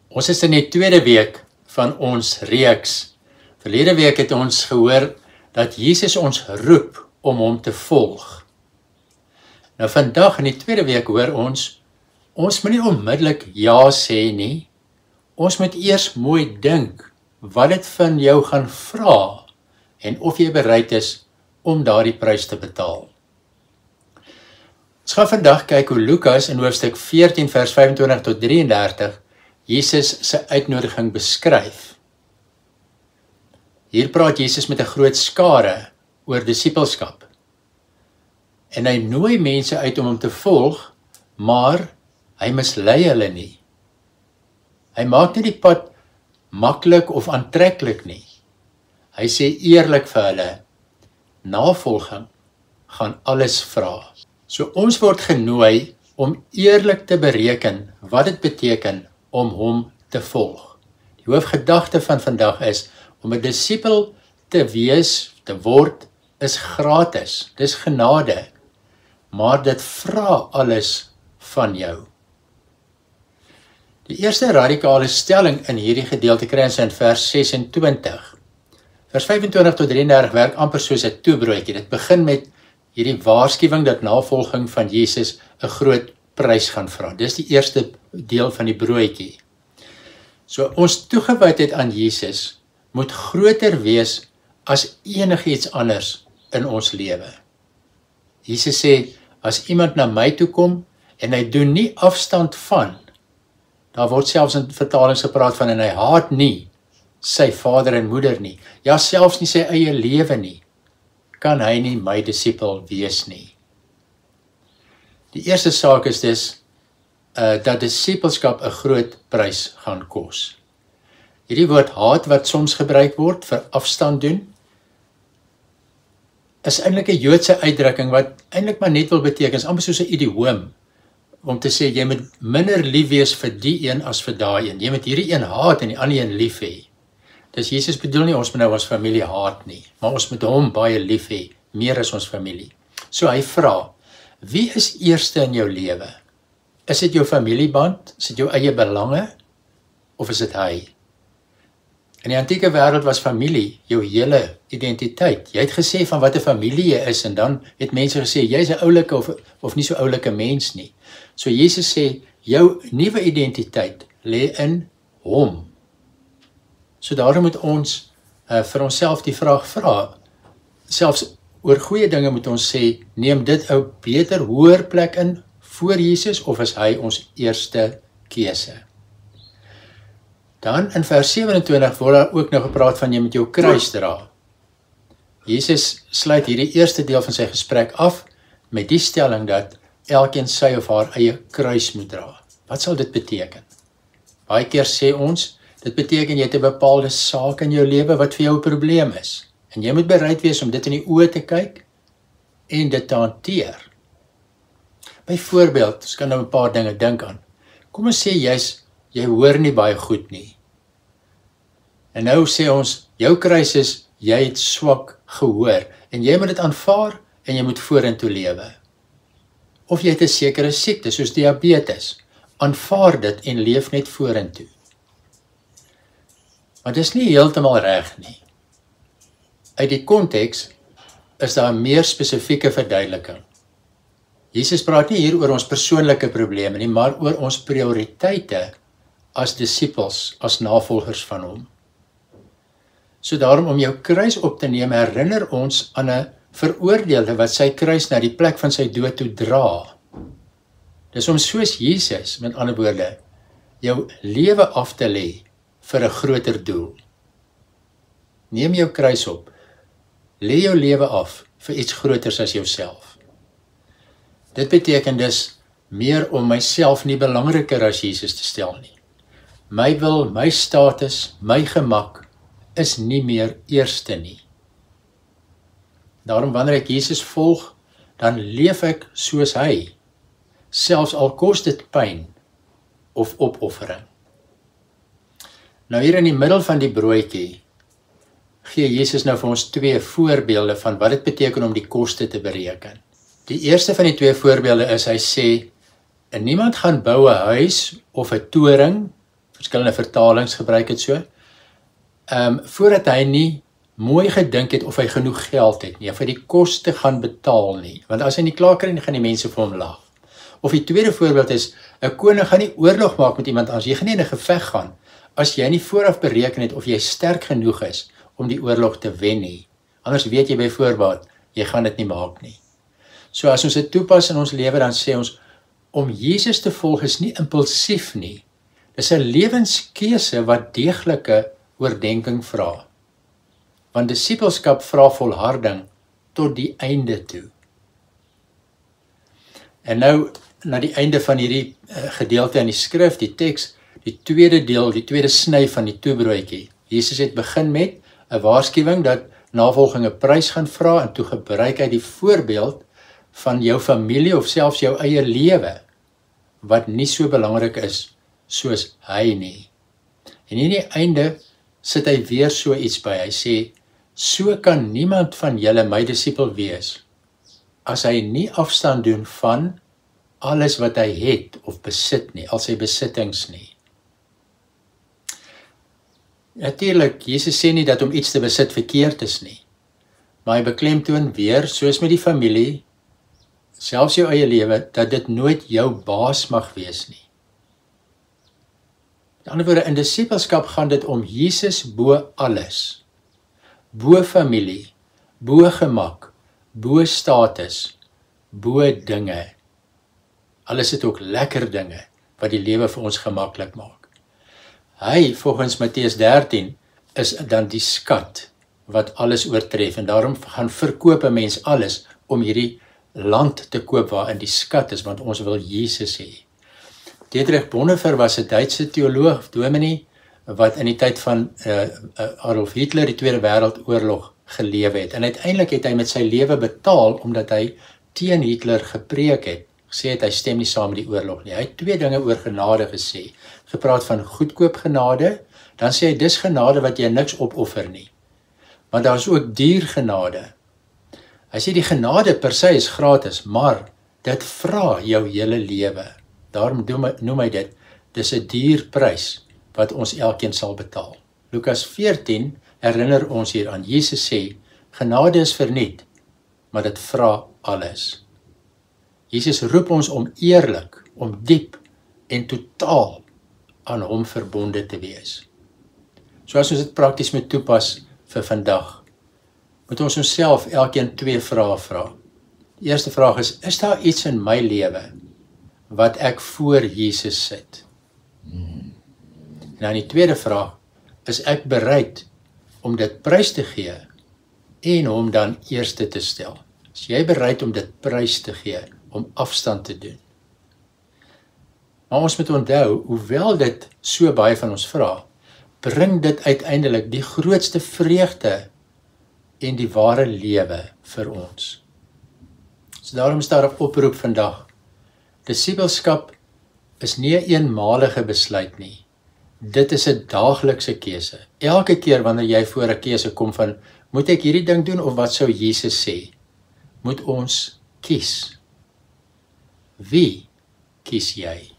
Ons is in die tweede week van ons reeks. Verlede week het ons gehoor dat Jesus ons roep om hom te volg. Nou vandag in die tweede week hoor ons moet nie onmiddellik ja sê nie. Ons moet eers mooi dink wat dit van jou gaan vra en of jy bereid is om daardie prys te betaal. Ons gaan vandag kyk hoe Lukas in hoofstuk 14 vers 25 tot 33 Jesus se uitnodiging beskryf. Hier praat Jesus met 'n groot skare oor disippelskap. En hy nooi mense uit om hom te volg, maar hy mislei hulle nie. Hy maak nie die pad maklik of aantreklik nie. Hy sê eerlik vir hulle, navolging gaan alles vra. So ons word genooi om eerlik te bereken wat dit beteken om hom te volg. Die hoofgedagte van vandag is om 'n disipel te wees, te word, is gratis, dis genade, maar dit vra alles van jou. Die eerste radikale stelling in hierdie gedeelte kry ons in vers 26. Vers 25 tot 33 werk amper soos 'n toebroodjie. Dit begin met hierdie waarskuwing dat navolging van Jesus 'n groot prys gaan vra. Dis die eerste deel van die broodjie. So ons toegewydheid aan Jesus moet groter wees as enigiets anders in ons lewe. Jesus sê, as iemand na my toe kom en hy doen nie afstand van, daar word selfs in vertalings gepraat van en hy haat nie sy vader en moeder nie, ja selfs nie sy eie lewe nie, kan hy nie my disipel wees nie. Die eerste saak is dus dat disipelskap 'n groot prys gaan kos. Hierdie woord haat wat soms gebruik word vir afstand doen, is eintlik 'n Joodse uitdrukking wat eintlik maar net wil beteken, is amper soos 'n idioom, om te sê jy moet minder lief wees vir die een as vir daai een. Jy moet hierdie een haat en die ander een lief hê. Dus Jesus bedoel nie ons moet nou ons familie haat nie, maar ons moet hom baie lief hê, meer as ons familie. So hy vra, wie is eerste in jou lewe? Is dit jou familieband? Is dit jou eie belange? Of is dit hy? In die antieke wêreld was familie jou hele identiteit. Jy het gesê van wat 'n familie jy is en dan het mense gesê jy's 'n oulike of nie so oulike mens nie. So Jesus sê jou nuwe identiteit lê in hom. So daarom moet ons vir onsself die vraag vra. Selfs oor goeie dinge moet ons sê, neem dit 'n beter hoër plek in voor Jesus of is hy ons eerste keuse? Dan in vers 27 word daar ook nou gepraat van jy moet jou kruis dra. Jesus sluit hierdie eerste deel van sy gesprek af met die stelling dat elkeen sy of haar eie kruis moet dra. Wat sal dit beteken? Baie keer sê ons, dit beteken jy het 'n bepaalde saak in jou lewe wat vir jou 'n probleem is. En jy moet bereid wees om dit in die oë te kyk en dit te hanteer. Byvoorbeeld, ons kan nou 'n paar dinge dink aan. Kom ons sê jy hoor nie baie goed nie. En nou sê ons, jou kruis is, jy het swak gehoor en jy moet dit aanvaar en jy moet vorentoe lewe. Of jy het 'n sekere siekte soos diabetes, aanvaar dit en leef net vorentoe. Maar dis nie heeltemal reg nie. Uit die konteks is daar 'n meer spesifieke verduideliking. Jesus praat nie hier oor ons persoonlike probleme nie, maar oor ons prioriteite as disippels, as navolgers van hom. So daarom om jou kruis op te neem, herinner ons aan 'n veroordeelde wat sy kruis na die plek van sy dood toe dra. Dis om soos Jesus, met ander woorde, jou lewe af te lê vir 'n groter doel. Neem jou kruis op, lê jou lewe af vir iets groters as jouself. Dit beteken dus meer om myself nie belangriker as Jesus te stel nie. My wil, my status, my gemak is nie meer eerste nie. Daarom wanneer ek Jesus volg, dan leef ek soos hy, selfs al kos dit pyn of opoffering. Nou hier in die middel van die broodjie gee Jesus nou vir ons twee voorbeelde van wat dit beteken om die koste te bereken. Die eerste van die twee voorbeelde is, hy sê, niemand gaan bou 'n huis of 'n toring verskillende vertalings gebruik het so, voordat hy nie mooi gedink het of hy genoeg geld het nie, of hy die koste gaan betaal nie, want as hy nie klaar kry, dan gaan die mense vir hom lag. Of die tweede voorbeeld is, 'n koning gaan nie oorlog maak met iemand anders, jy gaan nie in 'n geveg gaan, as jy nie vooraf bereken het of jy sterk genoeg is om die oorlog te wen nie. Anders weet jy byvoorbeeld, jy gaan dit nie maak nie. So as ons dit toepas in ons lewe, dan sê ons, om Jesus te volg is nie impulsief nie. Dis 'n lewenskeuse wat deeglike oordenking vra. Want disippelskap vra volharding tot die einde toe. En nou, na die einde van hierdie gedeelte in die skrif, die teks, die tweede deel, die tweede sny van die toebroodjie. Jesus het begin met 'n waarskuwing dat navolging 'n prys gaan vra, en toe gebruik hy die voorbeeld van jou familie of selfs jou eie lewe, wat nie so belangrik is soos hy nie. En in die einde sit hy weer so iets by, hy sê, so kan niemand van julle my disipel wees, as hy nie afstand doen van alles wat hy het of besit nie, al sy besittings nie. Natuurlik, Jesus sê nie dat om iets te besit verkeerd is nie, maar hy beklemtoon weer, soos met die familie, selfs jou eie lewe, dat dit nooit jou baas mag wees nie. Met ander woorde, in disipelskap gaan dit om Jesus bo alles, bo familie, bo gemak, bo status, bo dinge. Al is dit ook lekker dinge, wat die lewe vir ons gemaklik maak. Hy, volgens Matteus 13, is dan die skat, wat alles oortref, en daarom gaan verkoop 'n mens alles, om hierdie land te koop waarin die skat is, want ons wil Jesus hê. Dietrich Bonhoeffer was 'n Duitse teoloog of dominee, wat in die tyd van Adolf Hitler die Tweede Wêreldoorlog gelewe het. En uiteindelik het hy met sy lewe betaal, omdat hy teen Hitler gepreek het. Gesê het hy stem nie saam met die oorlog nie. Hy het twee dinge oor genade gesê. Gepraat van goedkoop genade, dan sê hy, dis genade wat jy niks opoffer nie. Maar daar is ook duur genade. Hy sê die genade per se is gratis, maar dit vra jou hele lewe. Daarom noem hy dit, dis 'n duur prys wat ons elkeen sal betaal. Lukas 14 herinner ons hier aan. Jesus sê, genade is verniet, maar dit vra alles. Jesus roep ons om eerlik, om diep en totaal aan hom verbonde te wees. So as ons dit prakties moet toepas vir vandag, moet ons onsself elkeen twee vrae vra. Die eerste vraag is daar iets in my lewe wat ek voor Jesus sit? En dan die tweede vraag, is ek bereid om dit prys te gee en hom dan eerste te stel? Is jy bereid om dit prys te gee, om afstand te doen? Maar ons moet onthou, hoewel dit so baie van ons vra, bring dit uiteindelik die grootste vreugde en die ware lewe vir ons. So daarom is daar 'n oproep vandag. Disipelskap is nie 'n eenmalige besluit nie. Dit is 'n daaglikse keuse. Elke keer wanneer jy voor 'n keuse kom van, moet ek hierdie ding doen of wat sou Jesus sê? Moet ons kies. Wie kies jy?